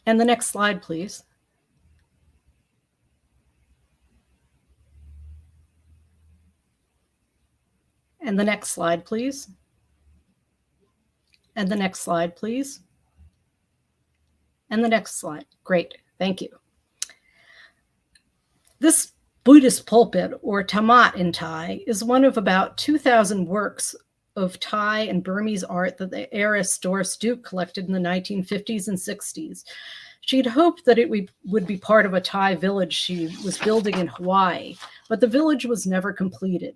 And the next slide, please. And the next slide, please. And the next slide, please. And the next slide. Great, thank you. This Buddhist pulpit, or thammat in Thai, is one of about 2,000 works of Thai and Burmese art that the heiress Doris Duke collected in the 1950s and 60s. She'd hoped that it would be part of a Thai village she was building in Hawaii, but the village was never completed.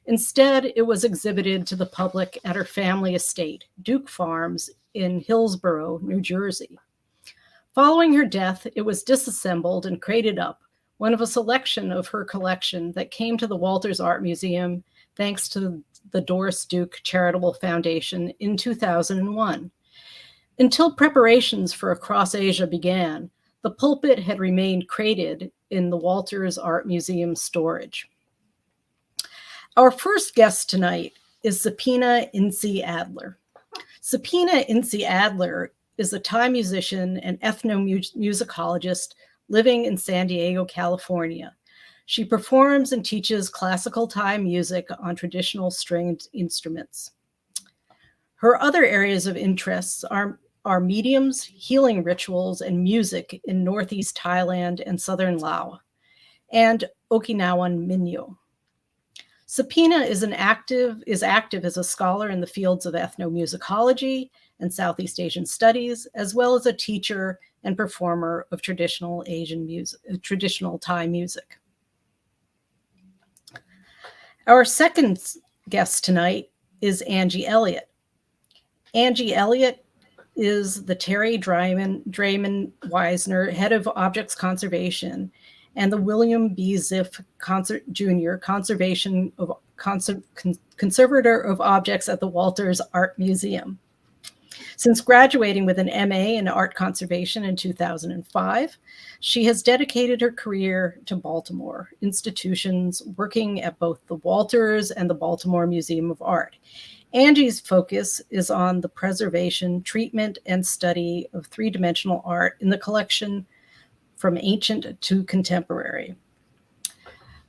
Instead, it was exhibited to the public at her family estate, Duke Farms, in Hillsborough, New Jersey. Following her death, it was disassembled and crated up, one of a selection of her collection that came to the Walters Art Museum thanks to the Doris Duke Charitable Foundation in 2001. Until preparations for Across Asia began, the pulpit had remained crated in the Walters Art Museum storage. Our first guest tonight is Sapina Insi Adler. Sapina Insi Adler is a Thai musician and ethnomusicologist living in San Diego, California. She performs and teaches classical Thai music on traditional stringed instruments. Her other areas of interests are mediums, healing rituals, and music in Northeast Thailand and Southern Laos, and Okinawan Minyo. Sapina is active as a scholar in the fields of ethnomusicology and Southeast Asian studies, as well as a teacher and performer of traditional Thai music. Our second guest tonight is Angie Elliott. Angie Elliott is the Terry Draymond Wisner Head of Objects Conservation and the William B. Ziff Jr. Conservator of Objects at the Walters Art Museum. Since graduating with an MA in Art Conservation in 2005, she has dedicated her career to Baltimore institutions, working at both the Walters and the Baltimore Museum of Art. Angie's focus is on the preservation, treatment, and study of three-dimensional art in the collection from ancient to contemporary.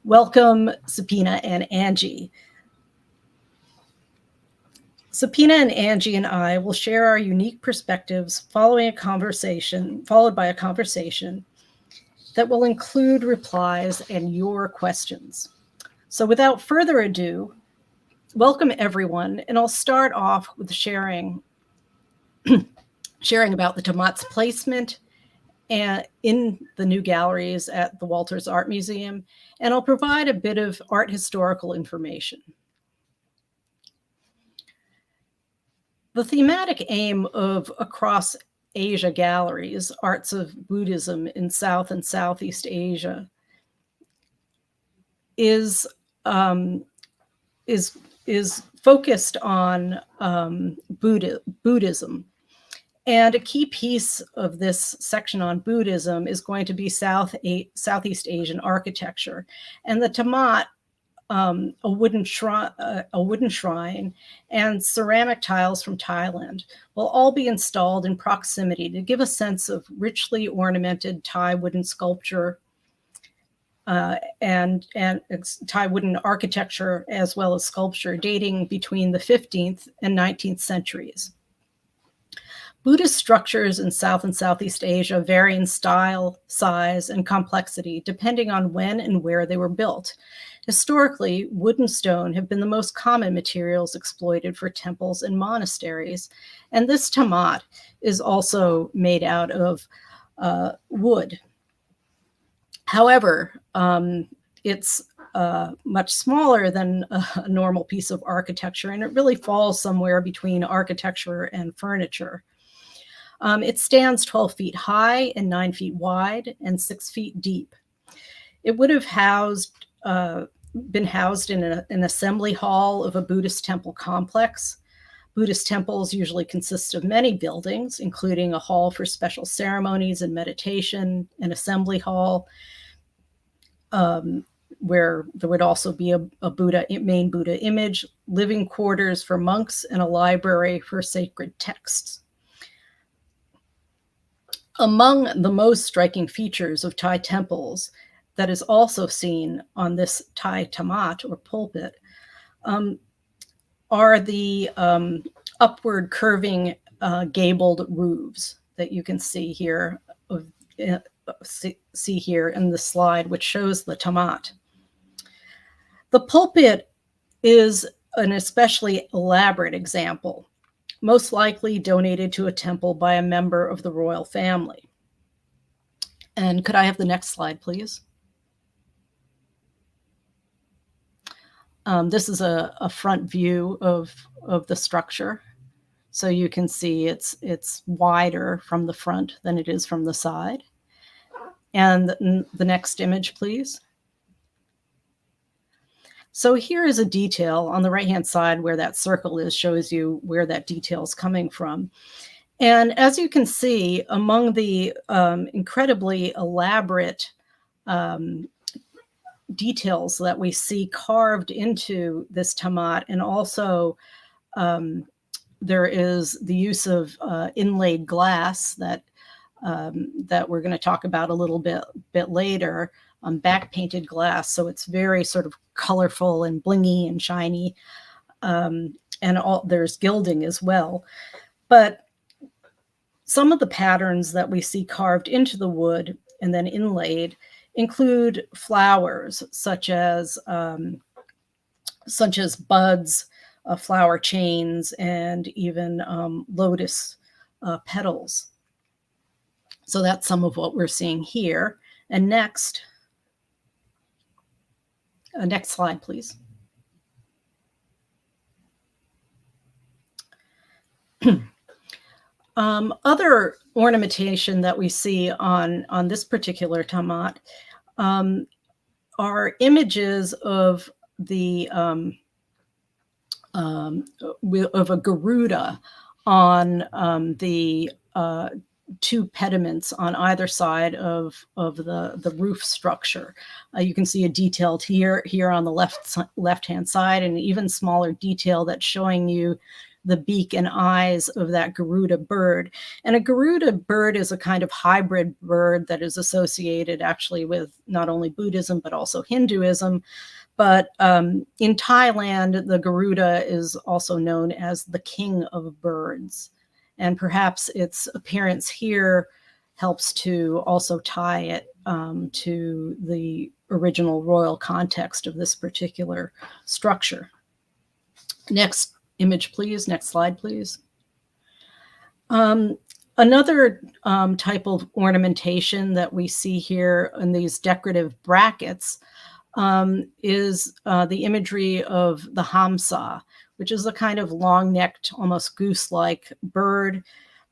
Welcome, Sapina and Angie. Sapina and Angie and I will share our unique perspectives followed by a conversation that will include replies and your questions. So without further ado, welcome everyone, and I'll start off with sharing about the thammat's placement in the new galleries at the Walters Art Museum, and I'll provide a bit of art historical information. The thematic aim of Across Asia Galleries, Arts of Buddhism in South and Southeast Asia, is focused on Buddhism. And a key piece of this section on Buddhism is going to be Southeast Asian architecture. And the thammat, a wooden shrine, and ceramic tiles from Thailand will all be installed in proximity to give a sense of richly ornamented Thai wooden sculpture and Thai wooden architecture, as well as sculpture dating between the 15th and 19th centuries. Buddhist structures in South and Southeast Asia vary in style, size, and complexity depending on when and where they were built. Historically, wood and stone have been the most common materials exploited for temples and monasteries, and this thammat is also made out of wood. However, it's much smaller than a normal piece of architecture, and it really falls somewhere between architecture and furniture. It stands 12 feet high and 9 feet wide and 6 feet deep. It would have been housed in an assembly hall of a Buddhist temple complex. Buddhist temples usually consist of many buildings, including a hall for special ceremonies and meditation, an assembly hall, where there would also be a main Buddha image, living quarters for monks, and a library for sacred texts. Among the most striking features of Thai temples that is also seen on this Thai thammat or pulpit are the upward curving gabled roofs that you can see here see here in the slide, which shows the thammat. The pulpit is an especially elaborate example, most likely donated to a temple by a member of the royal family. And could I have the next slide, please? This is a front view of the structure. So you can see it's wider from the front than it is from the side. And the next image, please. So here is a detail on the right-hand side where that circle is, shows you where that detail is coming from. And as you can see, among the incredibly elaborate details that we see carved into this thammat, and also there is the use of inlaid glass that we're going to talk about a little bit later, back painted glass. So it's very sort of colorful and blingy and shiny, and there's gilding as well. But some of the patterns that we see carved into the wood and then inlaid include flowers such as buds, flower chains, and even lotus petals. So that's some of what we're seeing here. And next slide, please. Other ornamentation that we see on this particular thammat are images of of a Garuda on the two pediments on either side of the roof structure. You can see a detailed here on the left-hand side, and an even smaller detail that's showing you the beak and eyes of that Garuda bird. And a Garuda bird is a kind of hybrid bird that is associated actually with not only Buddhism, but also Hinduism. But in Thailand, the Garuda is also known as the king of birds. And perhaps its appearance here helps to also tie it to the original royal context of this particular structure. Next image, please. Next slide, please. Another type of ornamentation that we see here in these decorative brackets is the imagery of the hamsa, which is a kind of long-necked, almost goose-like bird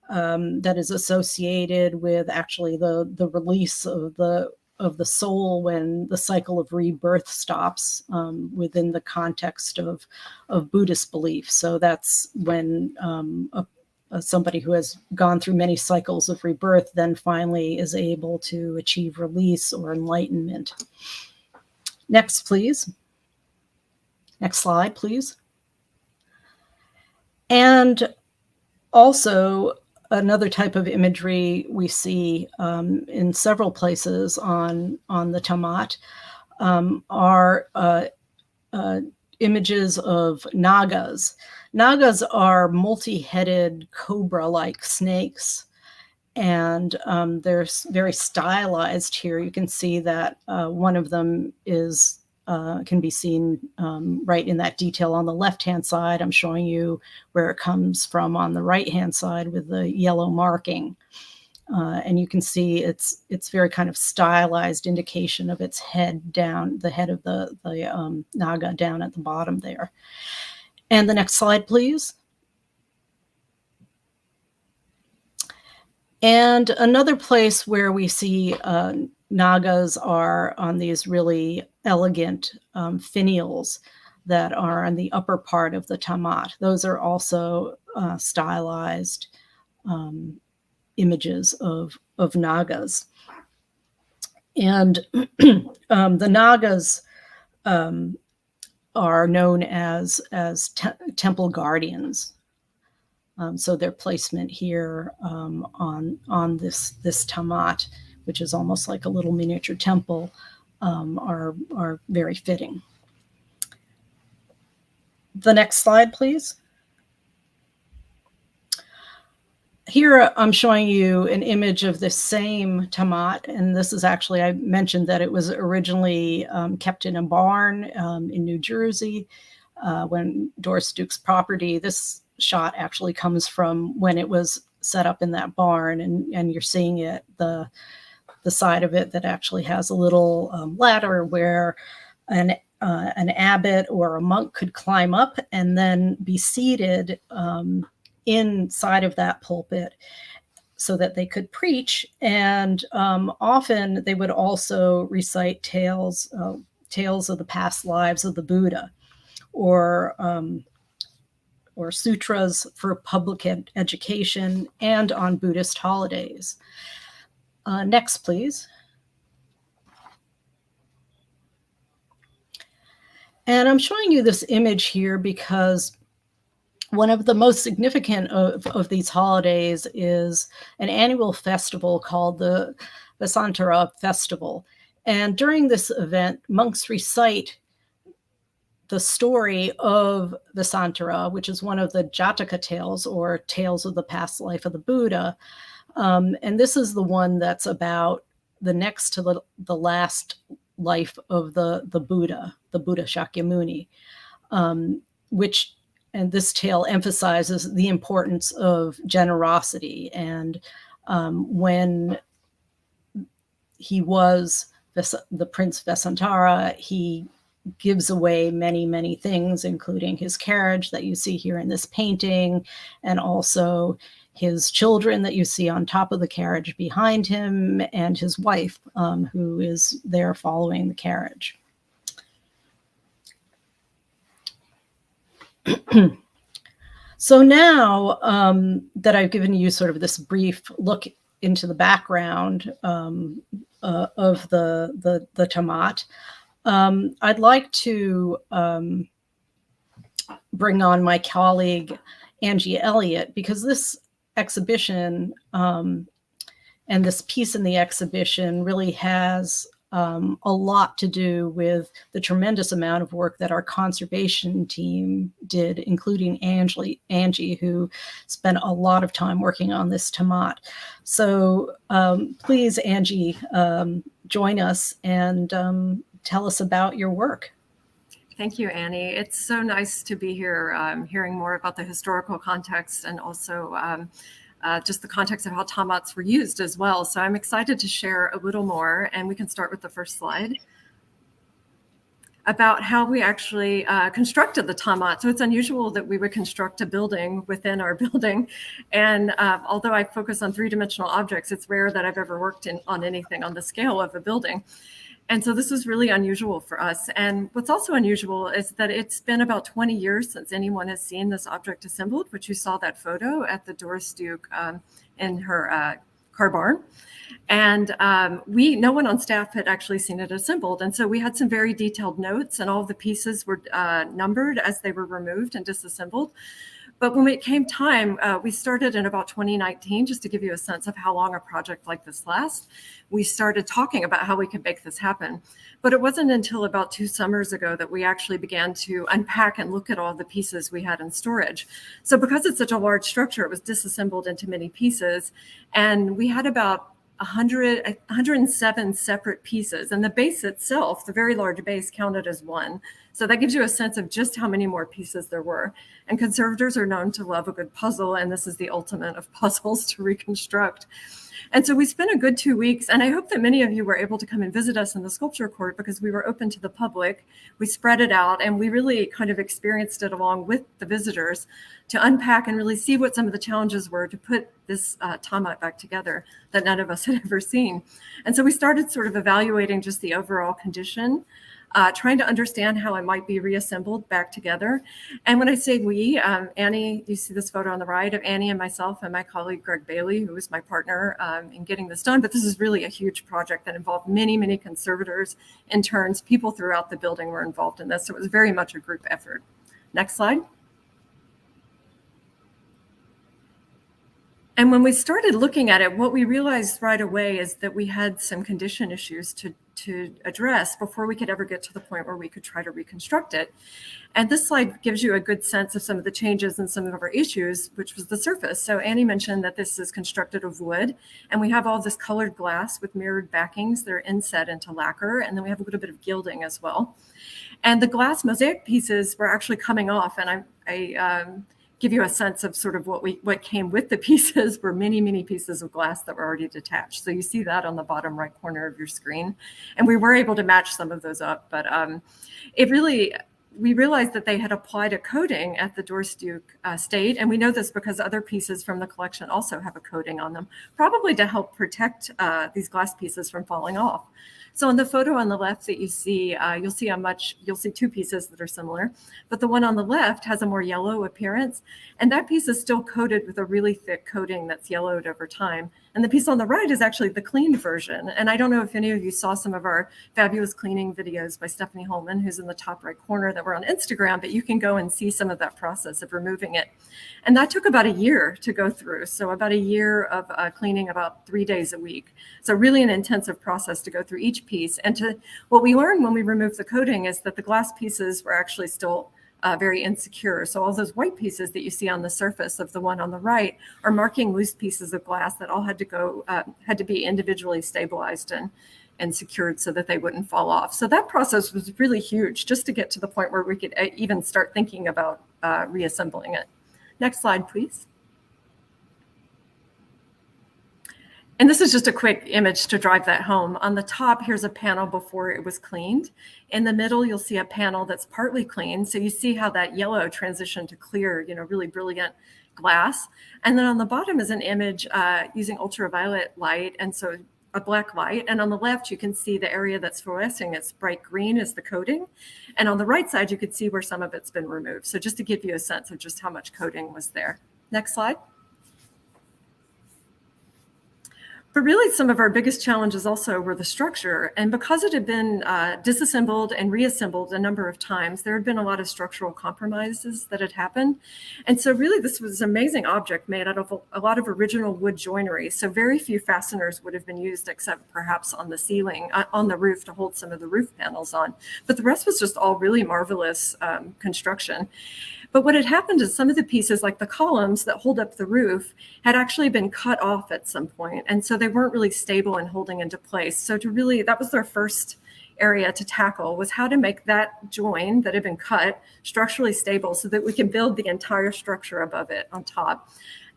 that is associated with actually the release of the soul when the cycle of rebirth stops within the context of Buddhist belief. So that's when somebody who has gone through many cycles of rebirth then finally is able to achieve release or enlightenment. Next, please. Next slide, please. And also another type of imagery we see in several places on the thammat are images of nagas. Nagas are multi-headed cobra-like snakes, and they're very stylized here. You can see that one of them is can be seen right in that detail on the left-hand side. I'm showing you where it comes from on the right-hand side with the yellow marking. And you can see it's very kind of stylized indication of its head down, the head of the naga down at the bottom there. And the next slide, please. And another place where we see nagas are on these really elegant finials that are on the upper part of the thammat. Those are also stylized images of nagas. And the nagas are known as temple guardians. So their placement here on this thammat, which is almost like a little miniature temple, are very fitting. The next slide, please. Here I'm showing you an image of this same thammat, and this is actually, I mentioned that it was originally kept in a barn in New Jersey when Doris Duke's property. This shot actually comes from when it was set up in that barn, and you're seeing it, the side of it that actually has a little ladder where an abbot or a monk could climb up and then be seated inside of that pulpit so that they could preach. And often they would also recite tales of the past lives of the Buddha, or sutras for public education and on Buddhist holidays. Next, please. And I'm showing you this image here because one of the most significant of these holidays is an annual festival called the Vasantara Festival. And during this event, monks recite the story of Vasantara, which is one of the Jataka tales, or tales of the past life of the Buddha. And this is the one that's about the next to the last life of the Buddha Shakyamuni, and this tale emphasizes the importance of generosity. And when he was the Prince Vasantara, he gives away many, many things, including his carriage that you see here in this painting, and also his children that you see on top of the carriage behind him, and his wife, who is there following the carriage. So now that I've given you sort of this brief look into the background of the thammat, I'd like to bring on my colleague Angie Elliott, because this exhibition and this piece in the exhibition really has a lot to do with the tremendous amount of work that our conservation team did, including Angie, who spent a lot of time working on this thammat. So please, Angie, join us and tell us about your work. Thank you, Annie. It's so nice to be here, hearing more about the historical context, and also just the context of how thammats were used as well. So I'm excited to share a little more, and we can start with the first slide about how we actually constructed the thammat. So it's unusual that we would construct a building within our building. And although I focus on three-dimensional objects, it's rare that I've ever worked on anything on the scale of a building. And so this is really unusual for us. And what's also unusual is that it's been about 20 years since anyone has seen this object assembled, which you saw that photo at the Doris Duke in her car barn. And no one on staff had actually seen it assembled. And so we had some very detailed notes, and all of the pieces were numbered as they were removed and disassembled. But when it came time, we started in about 2019, just to give you a sense of how long a project like this lasts. We started talking about how we could make this happen. But it wasn't until about 2 summers ago that we actually began to unpack and look at all the pieces we had in storage. So because it's such a large structure, it was disassembled into many pieces. And we had about 107 separate pieces, and the base itself, the very large base, counted as one. So that gives you a sense of just how many more pieces there were. And conservators are known to love a good puzzle, and this is the ultimate of puzzles to reconstruct. And so we spent a good 2 weeks, and I hope that many of you were able to come and visit us in the sculpture court, because we were open to the public. We spread it out, and we really kind of experienced it along with the visitors to unpack and really see what some of the challenges were to put this thammat back together that none of us had ever seen. And so we started sort of evaluating just the overall condition, trying to understand how it might be reassembled back together. And when I say we, Annie, you see this photo on the right of Annie and myself and my colleague Greg Bailey, who was my partner in getting this done. But this is really a huge project that involved many, many conservators, interns, people throughout the building were involved in this. So it was very much a group effort. Next slide. And when we started looking at it, what we realized right away is that we had some condition issues to address before we could ever get to the point where we could try to reconstruct it. And this slide gives you a good sense of some of the changes and some of our issues, which was the surface. So Annie mentioned that this is constructed of wood, and we have all this colored glass with mirrored backings that are inset into lacquer, and then we have a little bit of gilding as well. And the glass mosaic pieces were actually coming off, and I give you a sense of sort of what came with the pieces were many pieces of glass that were already detached. So you see that on the bottom right corner of your screen. And we were able to match some of those up, but we realized that they had applied a coating at the Dorstduke state. And we know this because other pieces from the collection also have a coating on them, probably to help protect these glass pieces from falling off. So in the photo on the left that you see, you'll see two pieces that are similar, but the one on the left has a more yellow appearance, and that piece is still coated with a really thick coating that's yellowed over time. And the piece on the right is actually the cleaned version. And I don't know if any of you saw some of our fabulous cleaning videos by Stephanie Holman, who's in the top right corner, that were on Instagram, but you can go and see some of that process of removing it. And that took about a year to go through. So about a year of cleaning about 3 days a week. So really an intensive process to go through each piece. And what we learned when we removed the coating is that the glass pieces were actually still very insecure. So all those white pieces that you see on the surface of the one on the right are marking loose pieces of glass that all had to be individually stabilized and secured so that they wouldn't fall off. So that process was really huge just to get to the point where we could even start thinking about reassembling it. Next slide, please. And this is just a quick image to drive that home. On the top, here's a panel before it was cleaned. In the middle, you'll see a panel that's partly cleaned. So you see how that yellow transitioned to clear, really brilliant glass. And then on the bottom is an image using ultraviolet light, and so a black light. And on the left, you can see the area that's fluorescing. It's bright green is the coating. And on the right side, you could see where some of it's been removed. So just to give you a sense of just how much coating was there. Next slide. But really, some of our biggest challenges also were the structure. And because it had been disassembled and reassembled a number of times, there had been a lot of structural compromises that had happened. And so really, this was an amazing object made out of a lot of original wood joinery. So very few fasteners would have been used except perhaps on the ceiling, on the roof to hold some of the roof panels on. But the rest was just all really marvelous construction. But what had happened is some of the pieces, like the columns that hold up the roof, had actually been cut off at some point. And so they weren't really stable and holding into place. So that was their first area to tackle, was how to make that join that had been cut structurally stable so that we can build the entire structure above it on top.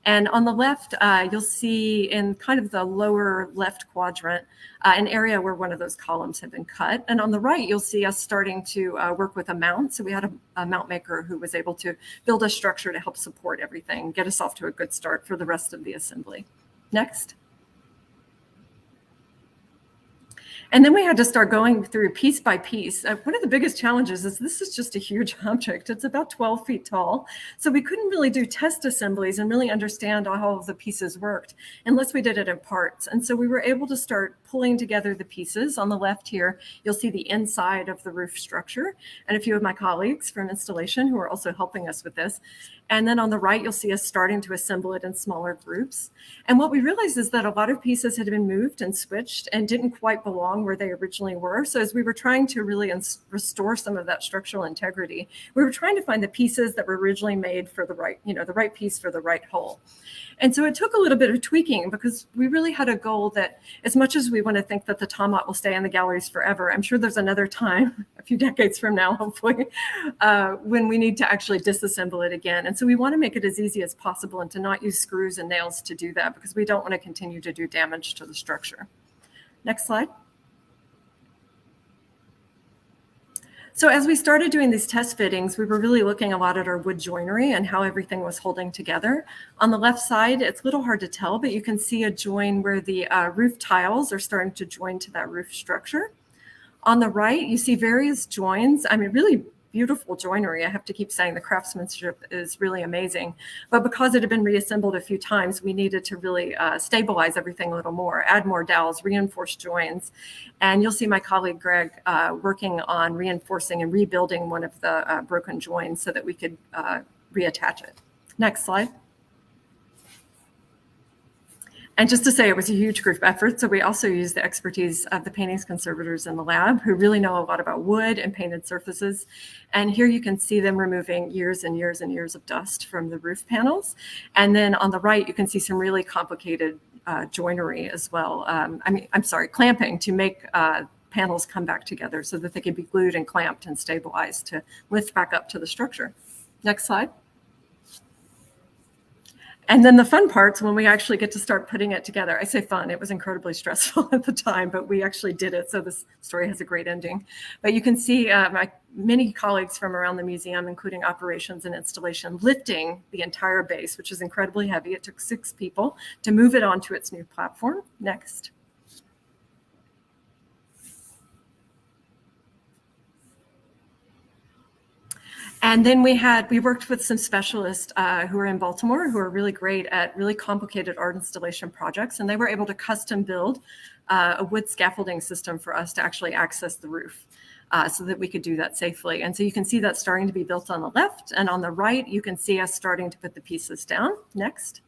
And on the left, you'll see in kind of the lower left quadrant, an area where one of those columns had been cut. And on the right, you'll see us starting to work with a mount. So we had a mount maker who was able to build a structure to help support everything, get us off to a good start for the rest of the assembly. Next. And then we had to start going through piece by piece. One of the biggest challenges is this is just a huge object. It's about 12 feet tall. So we couldn't really do test assemblies and really understand how all of the pieces worked unless we did it in parts. And so we were able to start pulling together the pieces. On the left here, you'll see the inside of the roof structure and a few of my colleagues from installation who are also helping us with this. And then on the right, you'll see us starting to assemble it in smaller groups. And what we realized is that a lot of pieces had been moved and switched and didn't quite belong where they originally were. So as we were trying to really restore some of that structural integrity, we were trying to find the pieces that were originally made for the right piece for the right hole. And so it took a little bit of tweaking because we really had a goal that as much as we want to think that the thammat will stay in the galleries forever, I'm sure there's another time, a few decades from now, hopefully, when we need to actually disassemble it again. And so we want to make it as easy as possible and to not use screws and nails to do that because we don't want to continue to do damage to the structure. Next slide. So as we started doing these test fittings, we were really looking a lot at our wood joinery and how everything was holding together. On the left side, it's a little hard to tell, but you can see a join where the roof tiles are starting to join to that roof structure. On the right, you see various joins. I mean, really beautiful joinery. I have to keep saying the craftsmanship is really amazing. But because it had been reassembled a few times, we needed to really stabilize everything a little more, add more dowels, reinforce joins. And you'll see my colleague Greg working on reinforcing and rebuilding one of the broken joins so that we could reattach it. Next slide. And just to say, it was a huge group effort. So we also used the expertise of the paintings conservators in the lab, who really know a lot about wood and painted surfaces. And here you can see them removing years and years and years of dust from the roof panels. And then on the right, you can see some really complicated joinery as well. Clamping to make panels come back together so that they can be glued and clamped and stabilized to lift back up to the structure. Next slide. And then the fun part's when we actually get to start putting it together. I say fun, it was incredibly stressful at the time, but we actually did it. So this story has a great ending. But you can see my many colleagues from around the museum, including operations and installation, lifting the entire base, which is incredibly heavy. It took 6 people to move it onto its new platform. Next. And then we worked with some specialists who are in Baltimore, who are really great at really complicated art installation projects. And they were able to custom build a wood scaffolding system for us to actually access the roof so that we could do that safely. And so you can see that starting to be built on the left, and on the right, you can see us starting to put the pieces down. Next.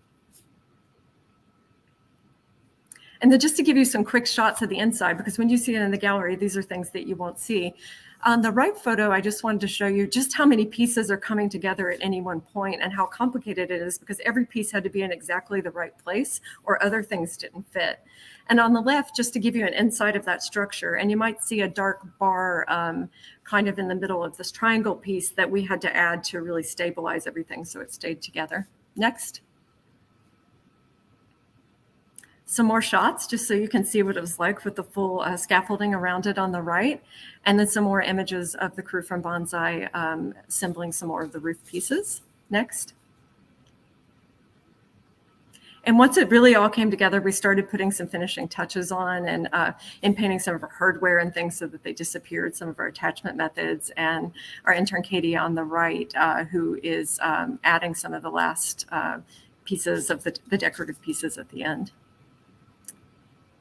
And then just to give you some quick shots of the inside, because when you see it in the gallery, these are things that you won't see. On the right photo, I just wanted to show you just how many pieces are coming together at any one point and how complicated it is, because every piece had to be in exactly the right place or other things didn't fit. And on the left, just to give you an insight of that structure, and you might see a dark bar kind of in the middle of this triangle piece that we had to add to really stabilize everything so it stayed together. Next. Some more shots just so you can see what it was like with the full scaffolding around it on the right. And then some more images of the crew from Bonsai assembling some more of the roof pieces. Next. And once it really all came together, we started putting some finishing touches on and painting some of our hardware and things so that they disappeared, some of our attachment methods, and our intern Katie on the right, who is adding some of the last pieces of the decorative pieces at the end.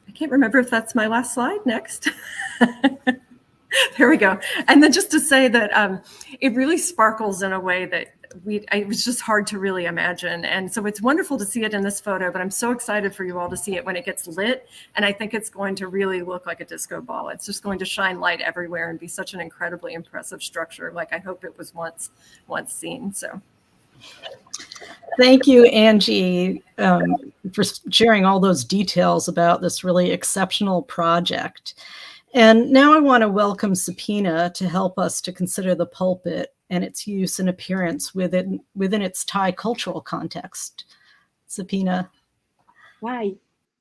I can't remember if that's my last slide. Next. There we go. And then just to say that it really sparkles in a way that it was just hard to really imagine. And so it's wonderful to see it in this photo, but I'm so excited for you all to see it when it gets lit. And I think it's going to really look like a disco ball. It's just going to shine light everywhere and be such an incredibly impressive structure, like I hope it was once seen. So. Thank you, Angie, for sharing all those details about this really exceptional project. And now I want to welcome Sapina to help us to consider the pulpit and its use and appearance within its Thai cultural context. Sapina. Hi,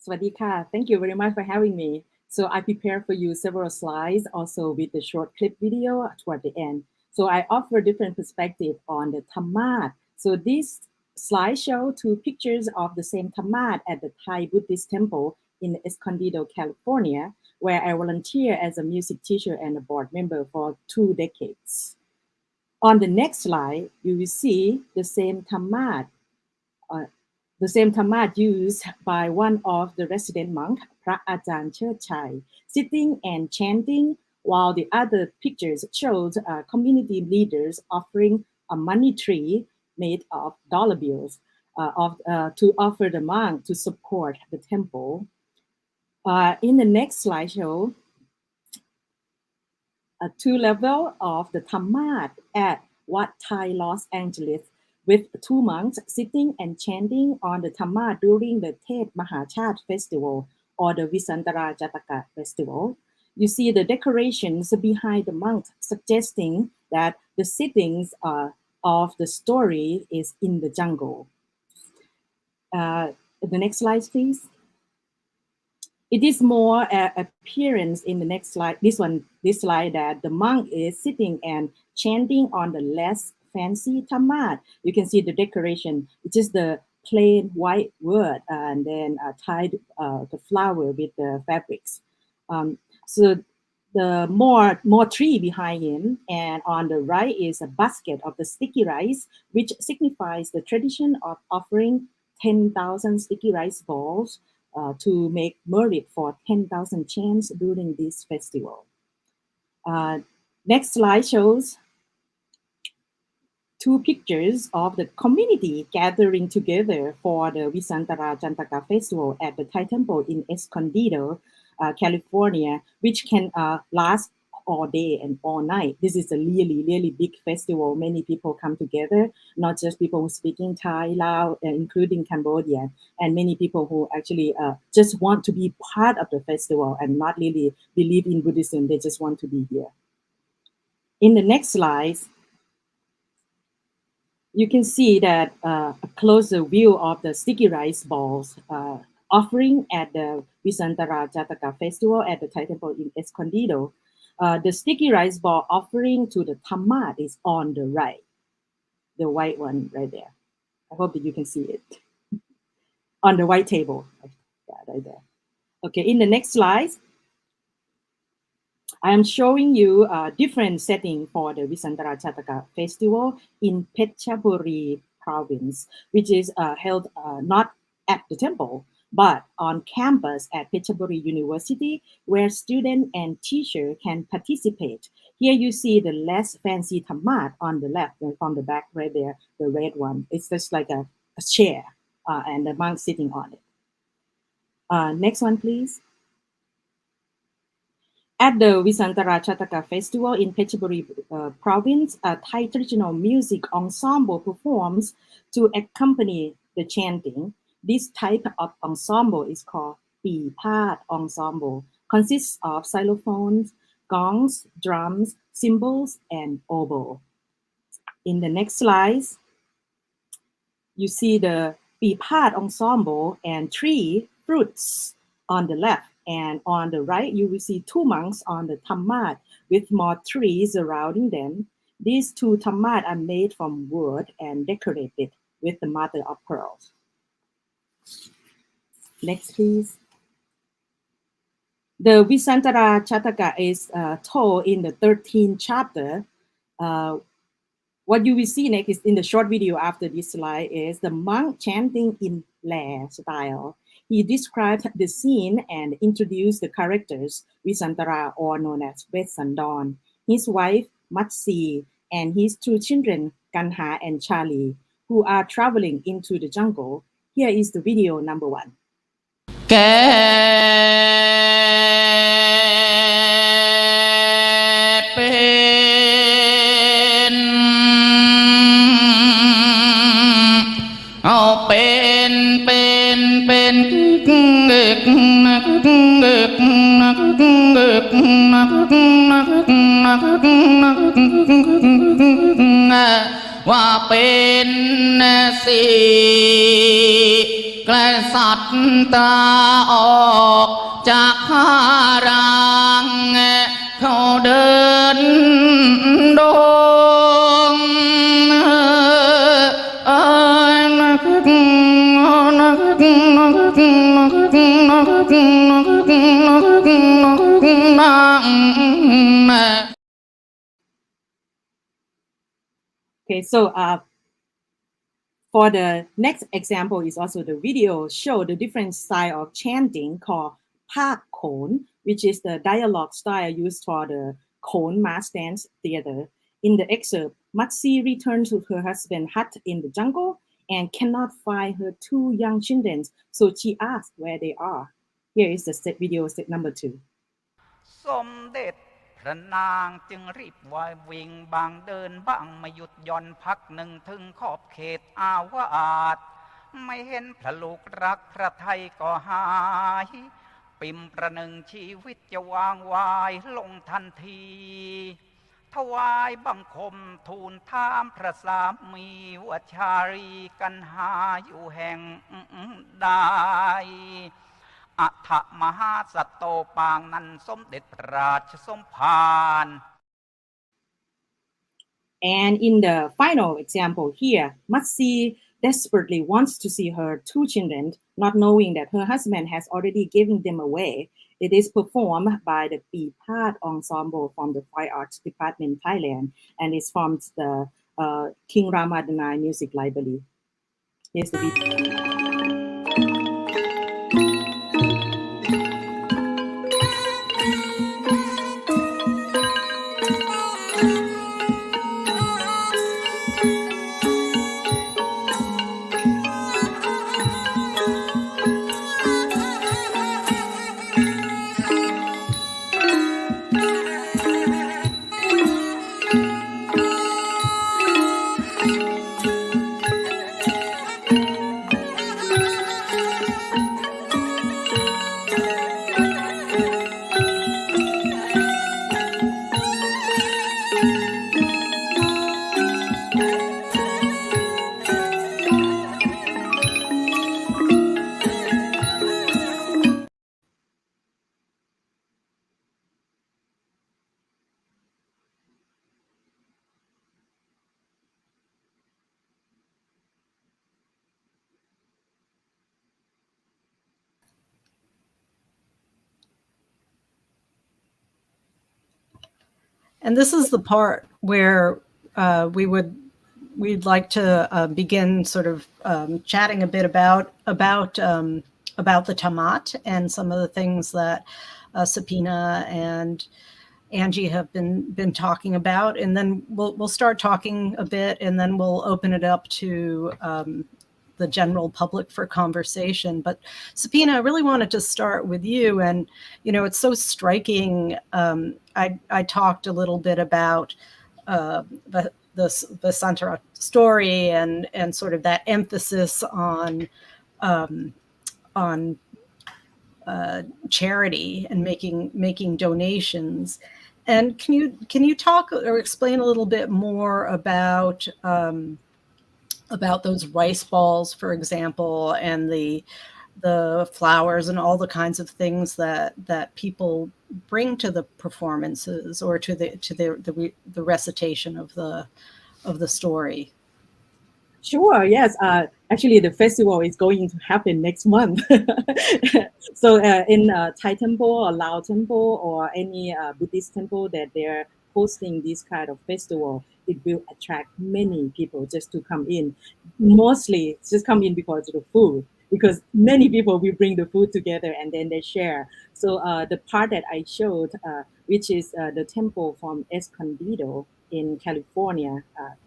Swadika. Thank you very much for having me. So I prepared for you several slides, also with the short clip video toward the end. So I offer a different perspective on the thammat. So this slide shows 2 pictures of the same thammat at the Thai Buddhist temple in Escondido, California, where I volunteer as a music teacher and a board member for 2 decades. On the next slide, you will see the same thammat used by one of the resident monks, Pra Ajahn Cherchai, sitting and chanting, while the other pictures showed community leaders offering a money tree made of dollar bills to offer the monk to support the temple. In the next slideshow, 2 levels of the thammat at Wat Thai, Los Angeles, with 2 monks sitting and chanting on the thammat during the Tet Mahachat Festival or the Visantara Jataka Festival. You see the decorations behind the monks suggesting that the sittings of the story is in the jungle. The next slide, please. It is more appearance in the next slide. This slide that the monk is sitting and chanting on the less fancy thammat. You can see the decoration. It's just the plain white wood and then tied the flower with the fabrics. So the more tree behind him, and on the right is a basket of the sticky rice, which signifies the tradition of offering 10,000 sticky rice balls to make merit for 10,000 chants during this festival. Next slide shows two pictures of the community gathering together for the Visantara Jantaka Festival at the Thai Temple in Escondido, California, which can last all day and all night. This is a really, really big festival. Many people come together, not just people who speaking Thai, Lao, including Cambodia, and many people who actually just want to be part of the festival and not really believe in Buddhism. They just want to be here. In the next slide, you can see that a closer view of the sticky rice balls offering at the Visantara Jataka Festival at the Thai Temple in Escondido. The sticky rice ball offering to the thammat is on the right, the white one right there. I hope that you can see it. On the white table, yeah, right there. Okay, in the next slide, I am showing you a different setting for the Visantara Jataka Festival in Phetchaburi province, which is held not at the temple, but on campus at Phetchaburi University, where student and teacher can participate. Here you see the less fancy thammat on the left, from the back right there, the red one. It's just like a chair and the monk sitting on it. Next one, please. At the Visantara Jataka Festival in Phetchaburi province, a Thai traditional music ensemble performs to accompany the chanting. This type of ensemble is called Pi Phat ensemble, consists of xylophones, gongs, drums, cymbals, and oboe. In the next slide, you see the Pi Phat ensemble and 3 fruits on the left. And on the right, you will see 2 monks on the thammat with more trees surrounding them. These 2 thammat are made from wood and decorated with the mother of pearls. Next, please. The Visantara Jataka is told in the 13th chapter. What you will see next is in the short video after this slide is the monk chanting in Lair style. He described the scene and introduced the characters Visantara, or known as Vesandon, his wife Matsi, and his 2 children Kanha and Charlie, who are traveling into the jungle. Here is the video number 1.ว่าเป็นสีกษัตริย์ตาออกจากพารังเขาเดินดงOkay, so for the next example is also the video show the different style of chanting called Pak Khon, which is the dialogue style used for the Khon mass dance theater. In the excerpt, Matsi returns to her husband's hut in the jungle and cannot find her 2 young children, so she asks where they are. Here is the video set number 2. สมเด็จพระนางจึงรีบวายวิ่งบางเดินบ้างไม่หยุดย่อนพักหนึ่งถึงขอบเขตอาวาสไม่เห็นพระลูกรักพระไทยก็หายปิ่มประหนึ่งชีวิตจะวางวายลงทันทีถวายบังคมทูลถามพระสามีว่าชาลีกันหาอยู่แห่งใดอัฏฐมหาสัตโตปางนั้นสมเด็จพระราชสมภาร And in the final example here, Matsi desperately wants to see her 2 children, not knowing that her husband has already given them away. It is performed by the Pi Phat ensemble from the Fine Arts Department, Thailand, and is from the King Ramadanai Music Library. Here's the video. And this is the part where we'd like to begin sort of chatting a bit about the thammat and some of the things that Sapina and Angie have been talking about, and then we'll start talking a bit, and then we'll open it up to the general public for conversation. But Sapina, I really wanted to start with you, and it's so striking. I talked a little bit about the Santara story and sort of that emphasis on charity and making donations. And can you talk or explain a little bit more about those rice balls, for example, and the flowers and all the kinds of things that people bring to the performances or to the recitation of the story? Sure, yes. Actually, the festival is going to happen next month. So in Thai temple or Lao temple or any Buddhist temple that they're hosting this kind of festival, it will attract many people just to come in. Mostly just come in because of the food, because many people will bring the food together and then they share. So the part that I showed, which is the temple from Escondido in California,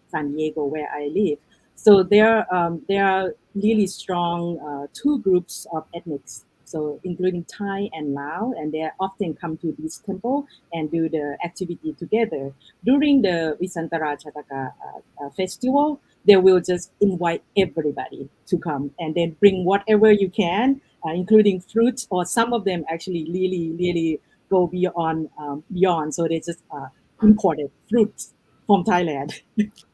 San Diego, where I live. So there are really strong two groups of ethnics, so including Thai and Lao, and they often come to this temple and do the activity together. During the Visantara Chataka festival, they will just invite everybody to come and then bring whatever you can, including fruits, or some of them actually really go beyond. So they just imported fruits from Thailand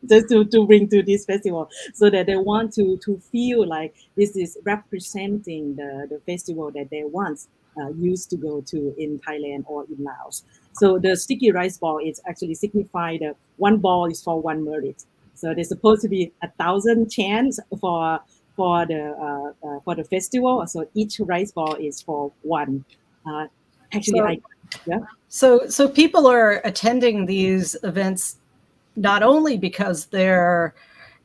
just to bring to this festival, so that they want to feel like this is representing the festival that they once used to go to in Thailand or in Laos. So the sticky rice ball is actually signify that one ball is for one merit. So there's supposed to be 1,000 chants for the festival. So each rice ball is for one. Actually, So people are attending these events not only because they're,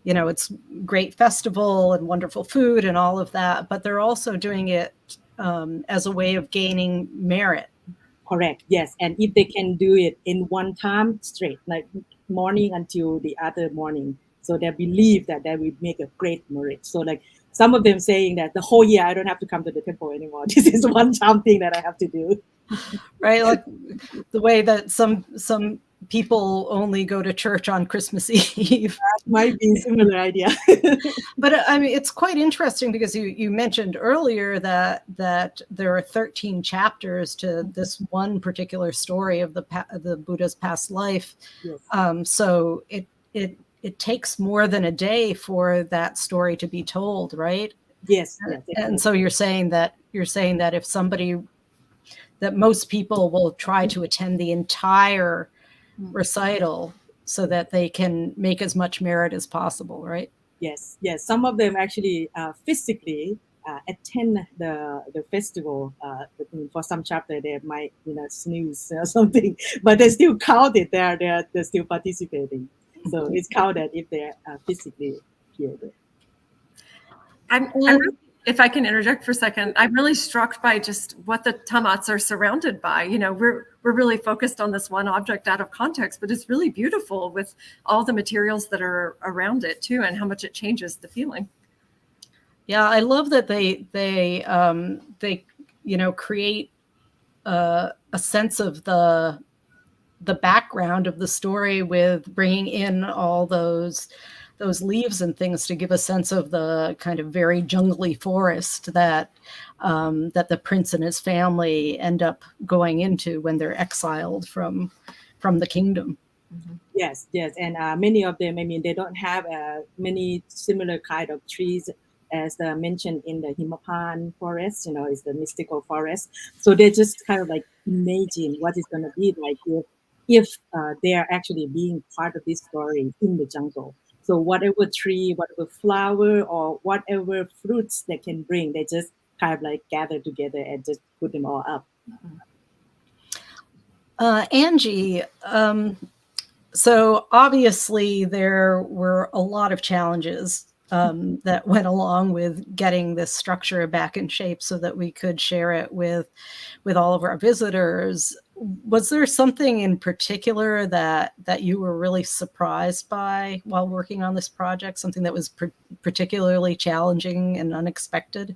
it's great festival and wonderful food and all of that, but they're also doing it as a way of gaining merit. Correct. Yes. And if they can do it in one time straight, like morning until the other morning, so they believe that they will make a great merit. So like some of them saying that the whole year I don't have to come to the temple anymore. This is one time thing that I have to do. Right. Like the way that some people only go to church on Christmas Eve. That might be a similar idea. But I mean, it's quite interesting because you mentioned earlier that there are 13 chapters to this one particular story of the Buddha's past life. Yes. So it takes more than a day for that story to be told, right? Yes. And so you're saying that if that most people will try to attend the entire recital so that they can make as much merit as possible, right? Yes. Some of them actually physically attend the festival. For some chapter, they might snooze or something, but they still counted. They're still participating. So it's counted if they're physically here. If I can interject for a second, I'm really struck by just what the thammats are surrounded by. We're really focused on this one object out of context, but it's really beautiful with all the materials that are around it too, and how much it changes the feeling. Yeah, I love that they create a sense of the background of the story with bringing in all those leaves and things to give a sense of the kind of very jungly forest that the prince and his family end up going into when they're exiled from the kingdom. Mm-hmm. Yes, and many of them, I mean, they don't have many similar kind of trees as mentioned in the Himapan forest. It's the mystical forest. So they just kind of like imagine what it's going to be like if they are actually being part of this story in the jungle. So whatever tree, whatever flower, or whatever fruits they can bring, they just kind of like gather together and just put them all up. Angie, So obviously there were a lot of challenges that went along with getting this structure back in shape so that we could share it with all of our visitors. Was there something in particular that you were really surprised by while working on this project? Something that was particularly challenging and unexpected?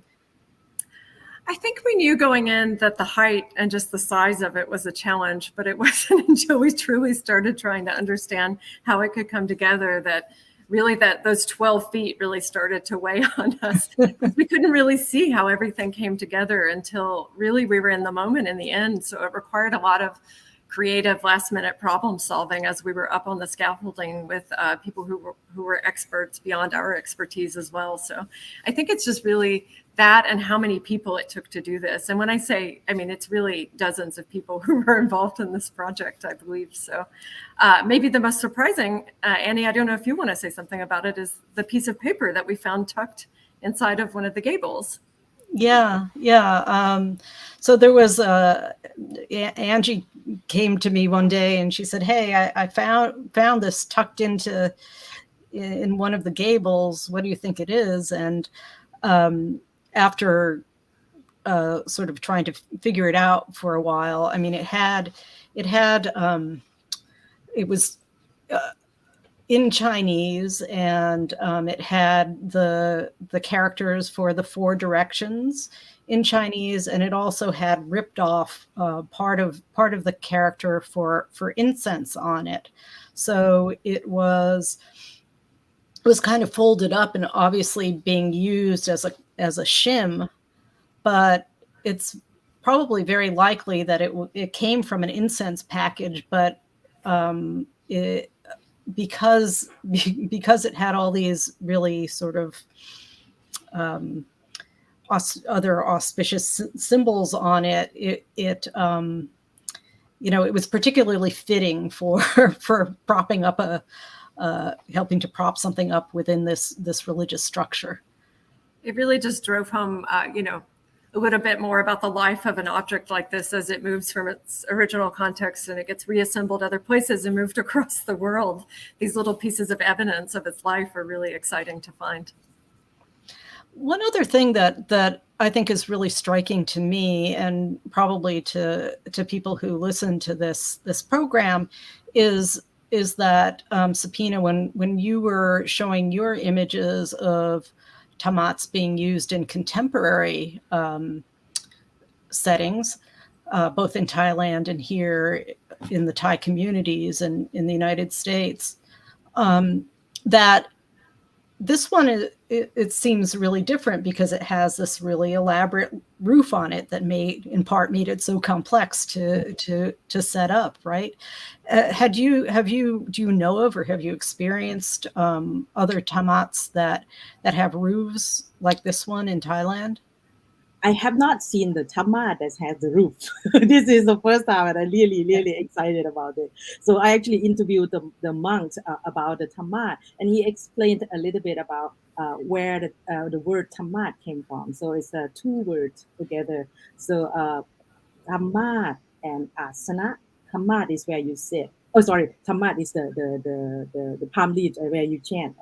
I think we knew going in that the height and just the size of it was a challenge, but it wasn't until we truly started trying to understand how it could come together that really those 12 feet really started to weigh on us. We couldn't really see how everything came together until really we were in the moment in the end. So it required a lot of creative last-minute problem solving as we were up on the scaffolding with people who were experts beyond our expertise as well. So I think it's just really that and how many people it took to do this. And when I say, I mean, it's really dozens of people who were involved in this project, I believe. So maybe the most surprising, Annie, I don't know if you want to say something about it, is the piece of paper that we found tucked inside of one of the gables. Yeah. So there was Angie came to me one day and she said, "Hey, I found this tucked in one of the gables. What do you think it is?" And after sort of trying to figure it out for a while, I mean, it was in Chinese, and it had the characters for the 4 directions in Chinese, and it also had ripped off part of the character for incense on it. So it was kind of folded up and obviously being used as a shim, but it's probably very likely that it came from an incense package, but because it had all these really sort of other auspicious symbols on it, it was particularly fitting for propping up helping to prop something up within this religious structure. It really just drove home, a little bit more about the life of an object like this as it moves from its original context and it gets reassembled other places and moved across the world. These little pieces of evidence of its life are really exciting to find. One other thing that I think is really striking to me, and probably to people who listen to this program, is that Subina, when you were showing your images of thammats being used in contemporary settings, both in Thailand and here in the Thai communities and in the United States, that this one, it seems really different because it has this really elaborate roof on it that made it so complex to set up, right? Do you know of, or have you experienced other thammats that have roofs like this one in Thailand? I have not seen the thammat that has the roof. This is the first time, and I'm really excited about it. So I actually interviewed the monk about the thammat, and he explained a little bit about where the word thammat came from. So it's 2 words together. So thammat and asana. Thammat is where you sit. Oh, sorry. Thammat is the palm leaf where you chant,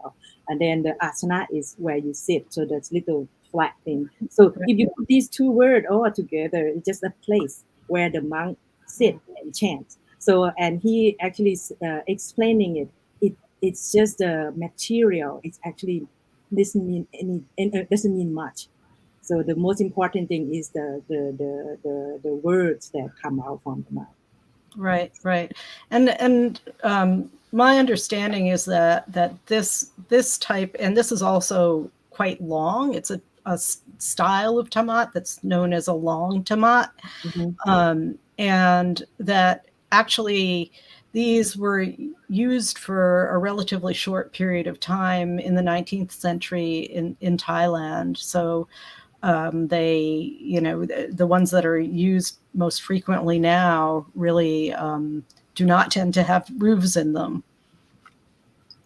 and then the asana is where you sit. So that's little flat thing. So if you put these 2 words all together, it's just a place where the monk sit and chant. So, and he actually explaining it's just the material. It's actually doesn't mean much. So the most important thing is the words that come out from the mouth. Right. And my understanding is that this type, and this is also quite long. It's a style of thammat that's known as a long thammat, and that actually these were used for a relatively short period of time in the 19th century in Thailand. So they, the ones that are used most frequently now really do not tend to have roofs in them.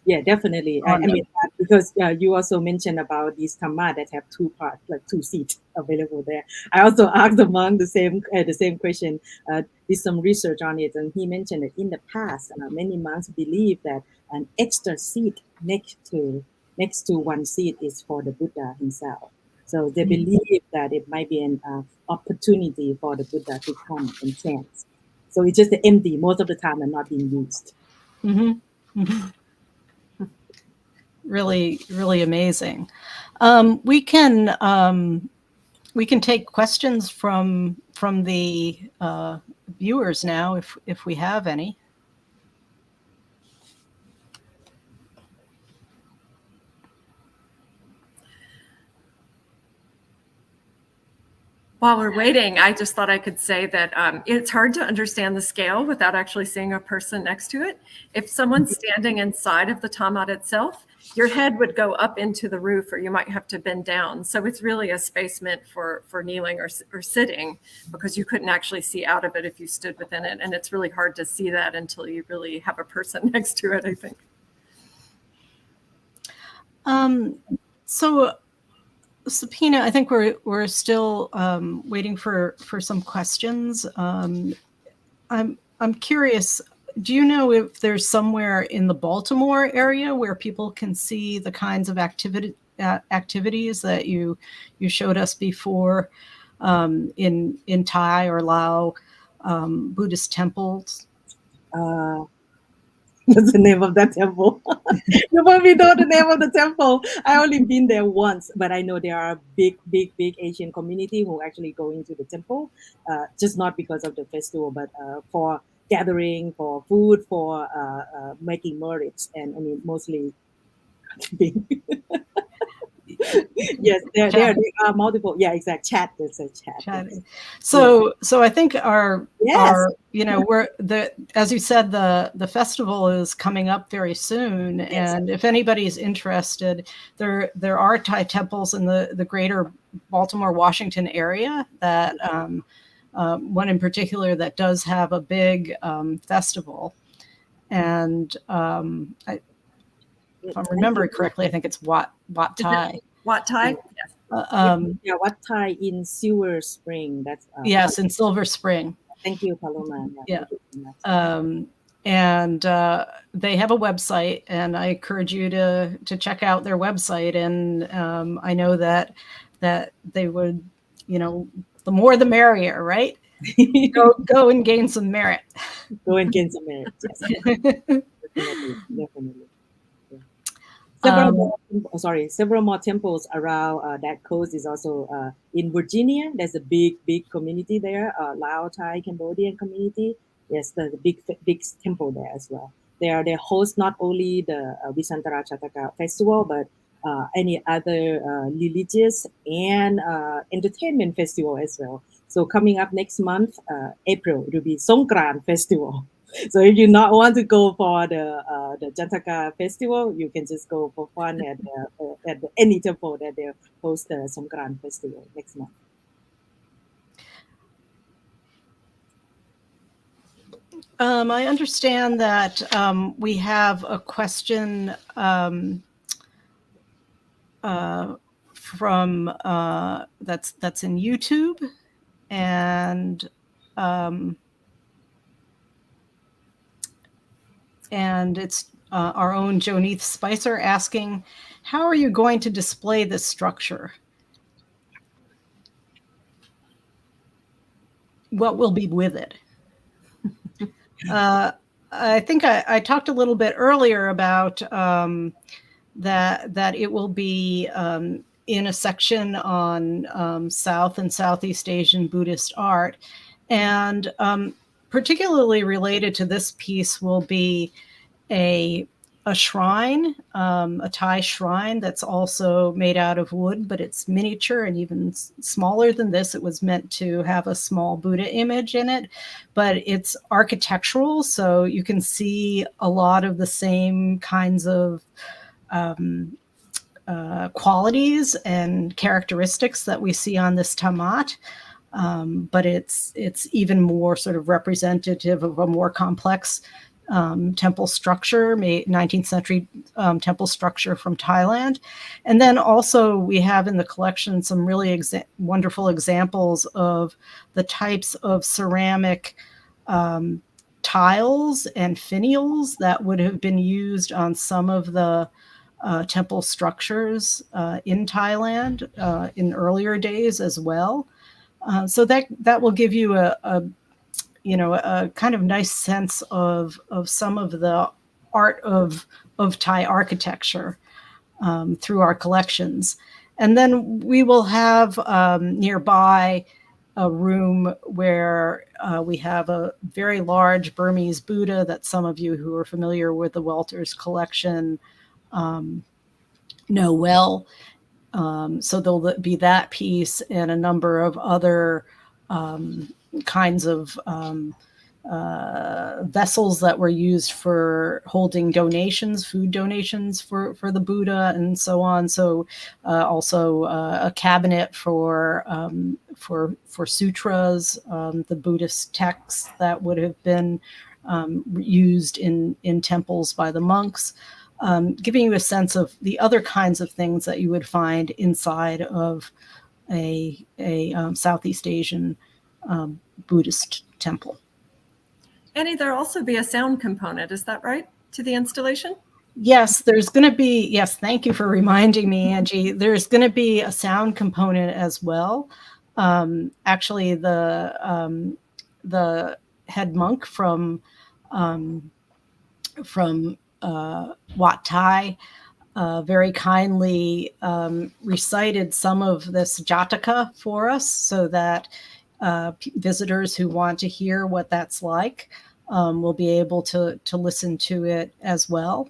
Yeah, definitely. I mean, because you also mentioned about these thammat that have two parts, like two seats available there. I also asked the monk the same question. Did some research on it, and he mentioned that in the past, many monks believe that an extra seat next to one seat is for the Buddha himself. So they believe that it might be an opportunity for the Buddha to come and chant. So it's just empty most of the time and not being used. Really, really amazing. We can take questions from the viewers now, if we have any. While we're waiting, I just thought I could say that it's hard to understand the scale without actually seeing a person next to it. If someone's standing inside of the thammat itself, your head would go up into the roof, or you might have to bend down. So it's really a space meant for kneeling or sitting, because you couldn't actually see out of it if you stood within it. And it's really hard to see that until you really have a person next to it, I think. So Sapina, I think we're still waiting for some questions. I'm curious. Do you know if there's somewhere in the Baltimore area where people can see the kinds of activities that you showed us before in Thai or Lao Buddhist temples? What's the name of that temple? You probably know the name of the temple. I only been there once, but I know there are a big Asian community who actually go into the temple, just not because of the festival, but for gathering, for food, for making merits, and I mean mostly. Yes, there are multiple. Yeah, exact chat. There's a chat. Yes. So I think our we're as you said, the festival is coming up very soon, and if anybody's interested, there are Thai temples in the greater Baltimore, Washington area that one in particular that does have a big festival, and if I'm remembering correctly, I think it's Wat Thai. Wat Thai? Yes. Wat Thai in Silver Spring. That's yes, in Silver Spring. Thank you, Paloma. Yeah. And they have a website, and I encourage you to check out their website. And I know that they would, the more the merrier, right? go and gain some merit. Go and gain some merit. Yes. Definitely. Several more temples around that coast is also in Virginia. There's a big community there, Lao, Thai, Cambodian community. Yes, there's a big temple there as well. They host not only the Visantara Chataka festival, but any other religious and entertainment festival as well. So coming up next month, April, it will be Songkran festival. So if you not want to go for the Jataka festival, you can just go for fun at any temple that they host the Songkran festival next month. I understand that we have a question from that's in YouTube, and it's our own Joneith Spicer asking, how are you going to display this structure? What will be with it? I think I talked a little bit earlier about that it will be in a section on South and Southeast Asian Buddhist art, and particularly related to this piece will be a shrine, a Thai shrine that's also made out of wood, but it's miniature and even smaller than this. It was meant to have a small Buddha image in it, but it's architectural, so you can see a lot of the same kinds of qualities and characteristics that we see on this thammat. But it's even more sort of representative of a more complex temple structure, 19th century temple structure from Thailand. And then also we have in the collection some really wonderful examples of the types of ceramic tiles and finials that would have been used on some of the temple structures in Thailand in earlier days as well. So that will give you a kind of nice sense of some of the art of Thai architecture through our collections. And then we will have nearby a room where we have a very large Burmese Buddha that some of you who are familiar with the Welters collection know well. So there'll be that piece and a number of other kinds of vessels that were used for holding donations, food donations for the Buddha and so on. So also a cabinet for sutras, the Buddhist texts that would have been used in temples by the monks, giving you a sense of the other kinds of things that you would find inside of a Southeast Asian Buddhist temple. Annie, there'll also be a sound component, is that right, to the installation? Yes, there's going to be, yes, thank you for reminding me, Angie. There's going to be a sound component as well. Actually, the head monk from Wat Thai very kindly recited some of this Jataka for us so that visitors who want to hear what that's like will be able to listen to it as well.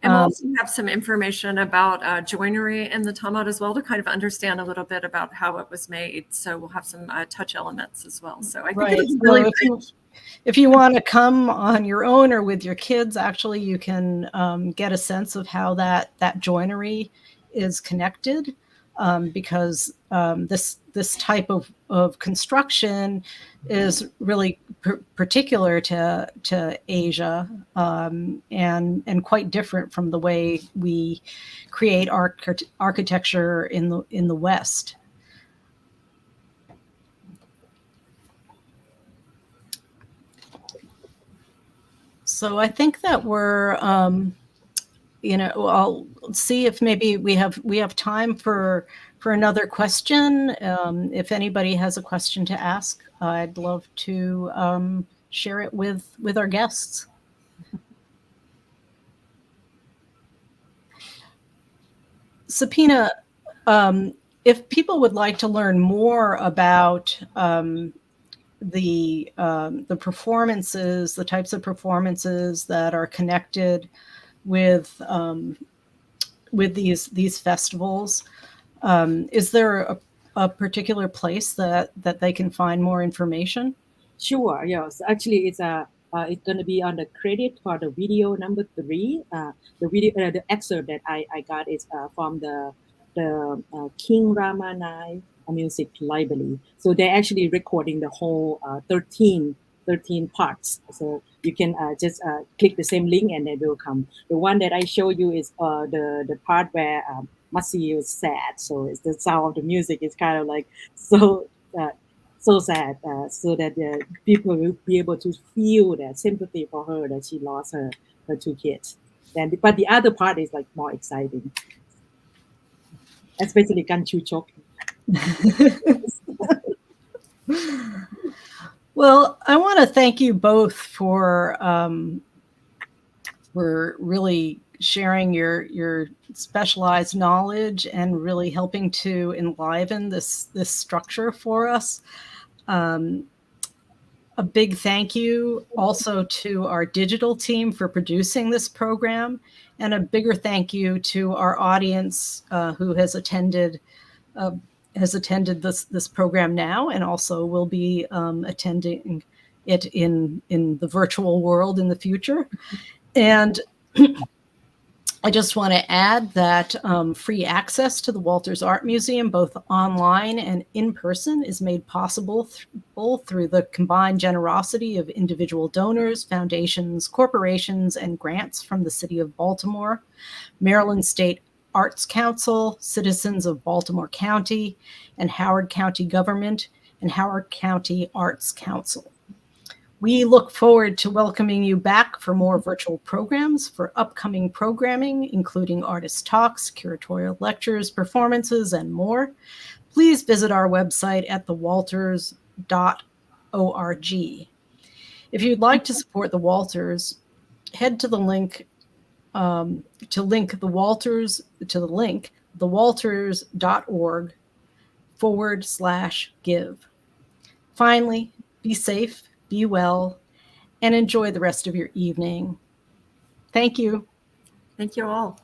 And we'll also have some information about joinery in the thammat as well to kind of understand a little bit about how it was made. So we'll have some touch elements as well. So I think it's really rich. If you want to come on your own or with your kids, actually, you can get a sense of how that joinery is connected, because this type of construction is really particular to Asia, and quite different from the way we create architecture in the West. So I think that we're, I'll see if maybe we have time for another question. If anybody has a question to ask, I'd love to share it with our guests. Sapina, if people would like to learn more about the performances, the types of performances that are connected with these festivals, is there a particular place that they can find more information? Sure. Yes. Actually, it's going to be on the credit for the video number 3. The video, the excerpt that I got is from the King Rama IX music library. So they're actually recording the whole 13 parts. So you can just click the same link and they will come. The one that I show you is the part where Masi is sad. So it's the sound of the music is kind of like so sad, so that people will be able to feel that sympathy for her that she lost her 2 kids. But the other part is like more exciting, especially Ganchu Chok. Well, I want to thank you both for really sharing your specialized knowledge and really helping to enliven this structure for us. A big thank you also to our digital team for producing this program, and a bigger thank you to our audience who has attended this program now, and also will be attending it in the virtual world in the future. And I just want to add that free access to the Walters Art Museum, both online and in person, is made possible through the combined generosity of individual donors, foundations, corporations, and grants from the City of Baltimore, Maryland State Arts Council, citizens of Baltimore County, and Howard County Government and Howard County Arts Council. We look forward to welcoming you back for more virtual programs, for upcoming programming, including artist talks, curatorial lectures, performances, and more. Please visit our website at thewalters.org. If you'd like to support the Walters, head to the link thewalters.org/give. Finally, be safe, be well, and enjoy the rest of your evening. Thank you. Thank you all.